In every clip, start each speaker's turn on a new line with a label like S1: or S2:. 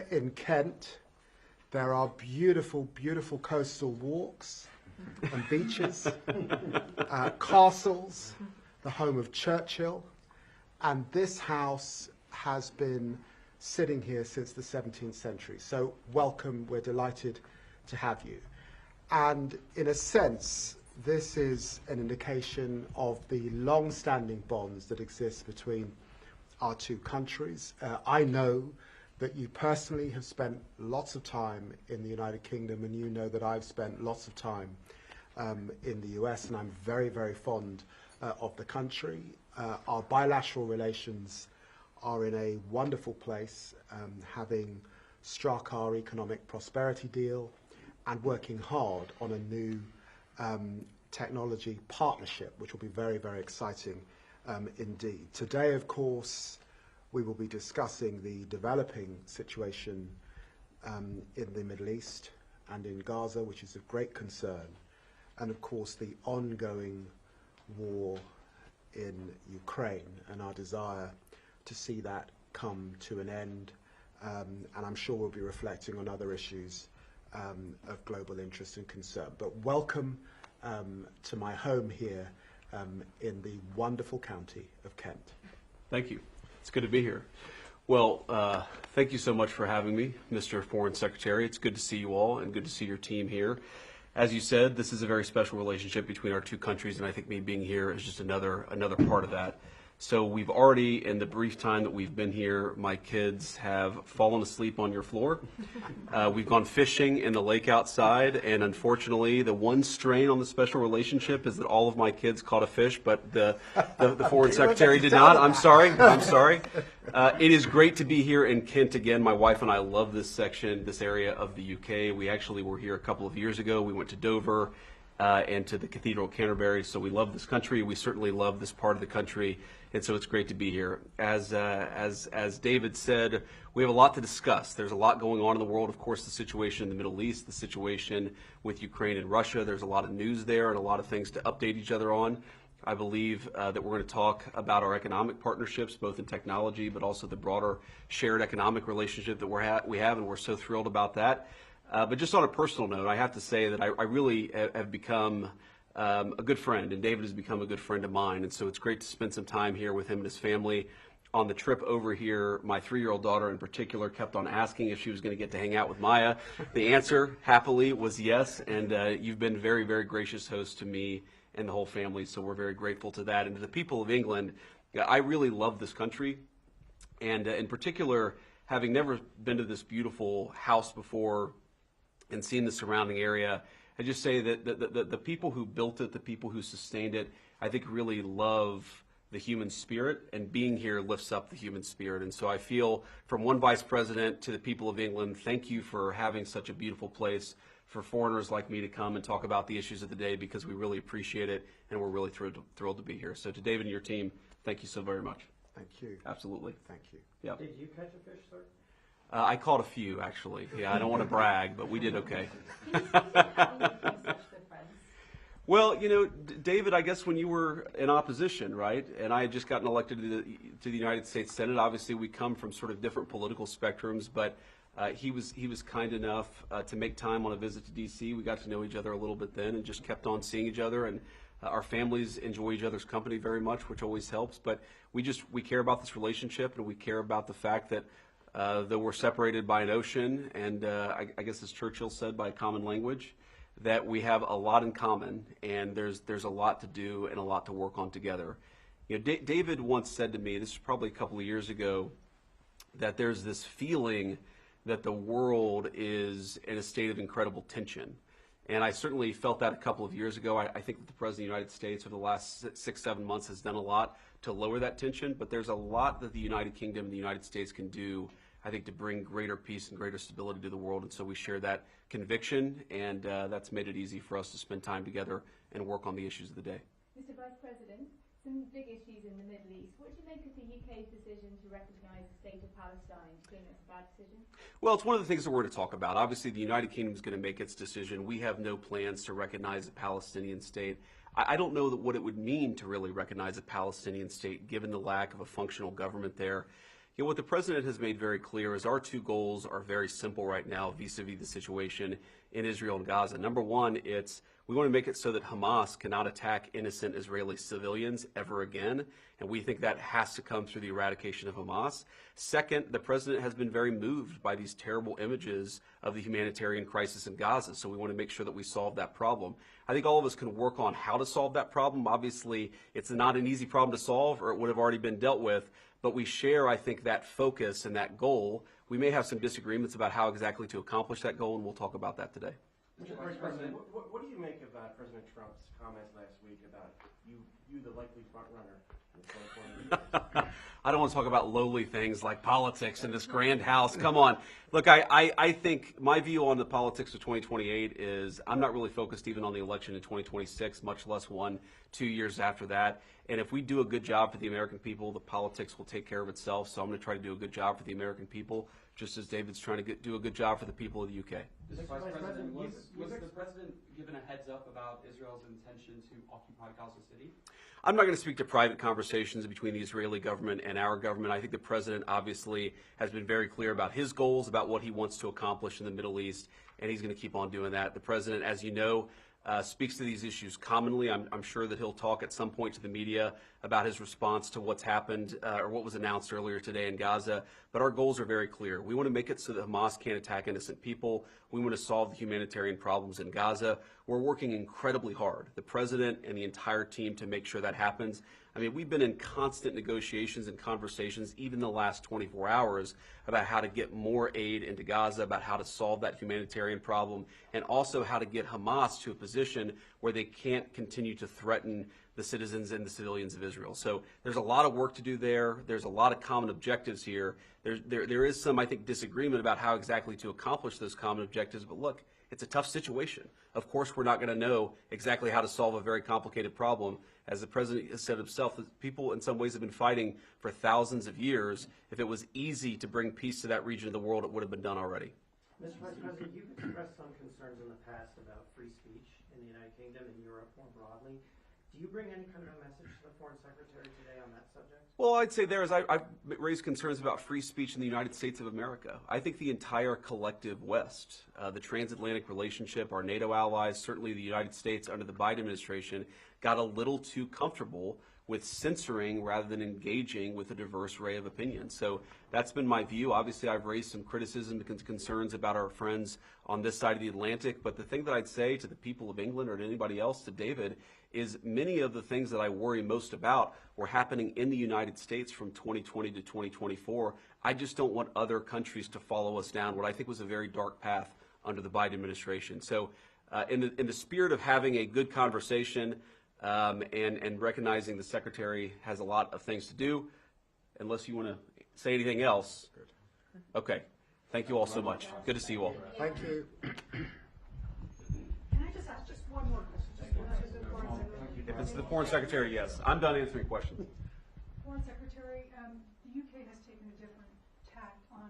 S1: Here in Kent, there are beautiful, beautiful coastal walks and beaches, castles, the home of Churchill, and this house has been sitting here since the 17th century. So welcome, we're delighted to have you. And in a sense, this is an indication of the long-standing bonds that exist between our two countries. I know that you personally have spent lots of time in the United Kingdom, and you know that I've spent lots of time in the US, and I'm very, very fond of the country. Our bilateral relations are in a wonderful place, having struck our economic prosperity deal and working hard on a new technology partnership, which will be very, very exciting indeed. Today, of course, we will be discussing the developing situation in the Middle East and in Gaza, which is of great concern, and of course the ongoing war in Ukraine and our desire to see that come to an end. And I'm sure we'll be reflecting on other issues of global interest and concern. But welcome to my home here in the wonderful county of Kent.
S2: Thank you. It's good to be here. Well, thank you so much for having me, Mr. Foreign Secretary. It's good to see you all and good to see your team here. As you said, this is a very special relationship between our two countries, and I think me being here is just another part of that. So we've already, in the brief time that we've been here, my kids have fallen asleep on your floor. We've gone fishing in the lake outside, and unfortunately, the one strain on the special relationship is that all of my kids caught a fish, but the Foreign Secretary did not. I'm sorry. It is great to be here in Kent again. My wife and I love this section, this area of the UK. We actually were here a couple of years ago. We went to Dover and to the Cathedral of Canterbury, so we love this country. We certainly love this part of the country, and so it's great to be here. As David said, we have a lot to discuss. There's a lot going on in the world. Of course, the situation in the Middle East, the situation with Ukraine and Russia. There's a lot of news there and a lot of things to update each other on. I believe that we're going to talk about our economic partnerships, both in technology, but also the broader shared economic relationship that we have, and we're so thrilled about that. But just on a personal note, I have to say that I really have become a good friend, and David has become a good friend of mine, and so it's great to spend some time here with him and his family. On the trip over here, my 3-year-old daughter in particular kept on asking if she was going to get to hang out with Maya. The answer, happily, was yes, and you've been very, very gracious host to me and the whole family, so we're very grateful to that. And to the people of England, I really love this country, and in particular, having never been to this beautiful house before and seen the surrounding area, I just say that the people who built it, the people who sustained it, I think really love the human spirit, and being here lifts up the human spirit. And so I feel, from one vice president to the people of England, thank you for having such a beautiful place for foreigners like me to come and talk about the issues of the day, because we really appreciate it, and we're really thrilled to be here. So to David and your team, thank you so very much.
S1: Thank you.
S2: Absolutely.
S1: Thank you.
S2: Yeah.
S3: Did you catch a fish, sir?
S2: I caught a few, actually. Yeah, I don't want to brag, but we did okay. Well, you know, David, I guess when you were in opposition, right, and I had just gotten elected to the United States Senate, obviously we come from sort of different political spectrums, but he was kind enough to make time on a visit to D.C. We got to know each other a little bit then and just kept on seeing each other, and our families enjoy each other's company very much, which always helps. But we care about this relationship, and we care about the fact that though we're separated by an ocean, and I guess as Churchill said, by a common language, that we have a lot in common, and there's a lot to do and a lot to work on together. You know, David once said to me, this was probably a couple of years ago, that there's this feeling that the world is in a state of incredible tension. And I certainly felt that a couple of years ago. I think that the President of the United States over the last 6-7 months has done a lot to lower that tension, but there's a lot that the United Kingdom and the United States can do, I think, to bring greater peace and greater stability to the world. And so we share that conviction, and that's made it easy for us to spend time together and work on the issues of the day.
S4: Mr. Vice President, some big issues in the Middle East. What do you make of the UK's decision to recognise the state of Palestine? Do you think that's a bad decision?
S2: Well, it's one of the things that we're going to talk about. Obviously, the United Kingdom is going to make its decision. We have no plans to recognize a Palestinian state. I don't know what it would mean to really recognize a Palestinian state, given the lack of a functional government there. You know, what the president has made very clear is our two goals are very simple right now vis-a-vis the situation in Israel and Gaza. Number one, we want to make it so that Hamas cannot attack innocent Israeli civilians ever again, and we think that has to come through the eradication of Hamas. Second, the president has been very moved by these terrible images of the humanitarian crisis in Gaza, so we want to make sure that we solve that problem. I think all of us can work on how to solve that problem. Obviously, it's not an easy problem to solve, or it would have already been dealt with, but we share, I think, that focus and that goal. We may have some disagreements about how exactly to accomplish that goal, and we'll talk about that today.
S3: Mr. Vice President, what do you make of President Trump's comments last week about you the likely front runner in the 2020
S2: I don't want to talk about lowly things like politics in this grand house. Come on. Look, I think my view on the politics of 2028 is I'm not really focused even on the election in 2026, much less 1-2 years after that. And if we do a good job for the American people, the politics will take care of itself. So I'm going to try to do a good job for the American people, just as David's trying to do a good job for the people of the UK.
S5: Mr. Vice President, was the president given a heads up about Israel's intention to occupy Gaza City?
S2: I'm not going to speak to private conversations between the Israeli government and our government. I think the president obviously has been very clear about his goals, about what he wants to accomplish in the Middle East, and he's going to keep on doing that. The president, as you know, speaks to these issues commonly. I'm sure that he'll talk at some point to the media about his response to what's happened or what was announced earlier today in Gaza. But our goals are very clear. We want to make it so that Hamas can't attack innocent people. We want to solve the humanitarian problems in Gaza. We're working incredibly hard, the president and the entire team, to make sure that happens. I mean, we've been in constant negotiations and conversations, even the last 24 hours, about how to get more aid into Gaza, about how to solve that humanitarian problem, and also how to get Hamas to a position where they can't continue to threaten the citizens and the civilians of Israel. So there's a lot of work to do there. There's a lot of common objectives here. There is some, I think, disagreement about how exactly to accomplish those common objectives, but look, it's a tough situation. Of course, we're not going to know exactly how to solve a very complicated problem. As the president has said himself, that people in some ways have been fighting for thousands of years. If it was easy to bring peace to that region of the world, it would have been done already.
S3: Mr. Vice President, you've expressed some concerns in the past about free speech in the United Kingdom and Europe more broadly. Do you bring any kind of a message to the Foreign Secretary today on that subject?
S2: Well, I'd say I've raised concerns about free speech in the United States of America. I think the entire collective West, the transatlantic relationship, our NATO allies, certainly the United States under the Biden administration, got a little too comfortable with censoring rather than engaging with a diverse array of opinions. So that's been my view. Obviously, I've raised some criticism and concerns about our friends on this side of the Atlantic. But the thing that I'd say to the people of England or to anybody else, to David, is many of the things that I worry most about were happening in the United States from 2020 to 2024. I just don't want other countries to follow us down what I think was a very dark path under the Biden administration. So in the spirit of having a good conversation, and recognizing the Secretary has a lot of things to do, unless you want to say anything else. Okay. Thank you all so much. Good to see you all.
S1: Thank you.
S6: Can I just ask just one more question?
S2: If it's the Foreign Secretary, yes. I'm done answering questions.
S6: Foreign Secretary, the UK has taken a different tack on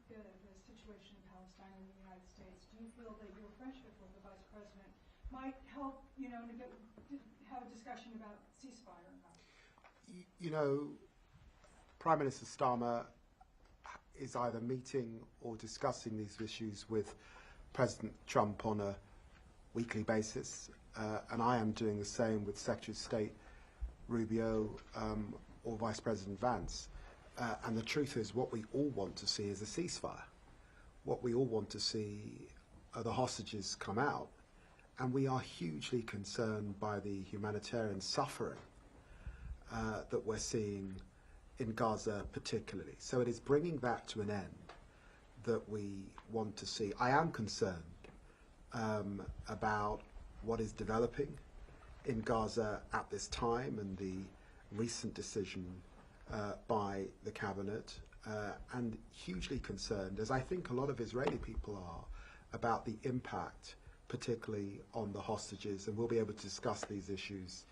S6: the situation in Palestine and the United States. Do you feel that your friendship with the Vice President might help, to have a discussion about ceasefire or not?
S1: You know, Prime Minister Starmer is either meeting or discussing these issues with President Trump on a weekly basis, and I am doing the same with Secretary of State Rubio or Vice President Vance. And the truth is, what we all want to see is a ceasefire. What we all want to see are the hostages come out. And we are hugely concerned by the humanitarian suffering that we're seeing in Gaza particularly. So it is bringing that to an end that we want to see. I am concerned about what is developing in Gaza at this time and the recent decision by the cabinet, and hugely concerned, as I think a lot of Israeli people are, about the impact particularly on the hostages, and we'll be able to discuss these issues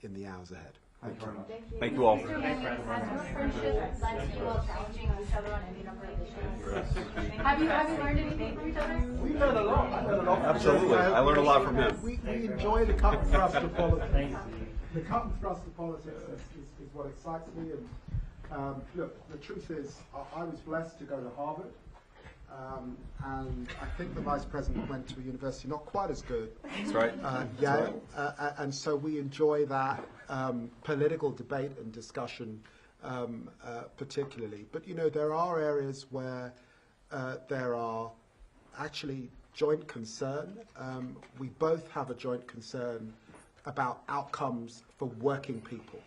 S1: in the hours ahead. Thank you.
S2: Thank you all.
S4: Mr. Lammy, has your friendship led to you all challenging each other on any number of issues? Have you learned anything from each other?
S1: We learn a lot. I learn a lot.
S2: Absolutely. I learned a lot from him.
S1: We enjoy the cut and thrust of politics. The cut and thrust of politics is what excites me, and Look, the truth is, I was blessed to go to Harvard, and I think the Vice President went to a university not quite as good.
S2: That's right.
S1: Yale, and so we enjoy that political debate and discussion particularly. But, you know, there are areas where there are actually joint concern. We both have a joint concern about outcomes for working people.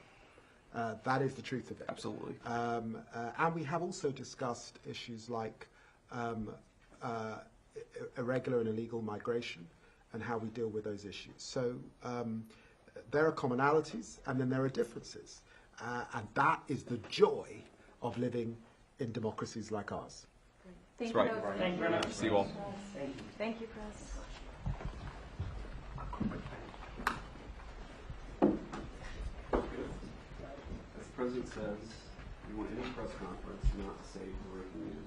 S1: That is the truth of it.
S2: Absolutely.
S1: And we have also discussed issues like irregular and illegal migration and how we deal with those issues. So there are commonalities and then there are differences. And that is the joy of living in democracies like ours.
S2: That's right.
S3: Thank you very much.
S2: See you all.
S3: Thank you.
S7: Thank you, Chris.
S2: As the President says, we want any press conference not to say we're working in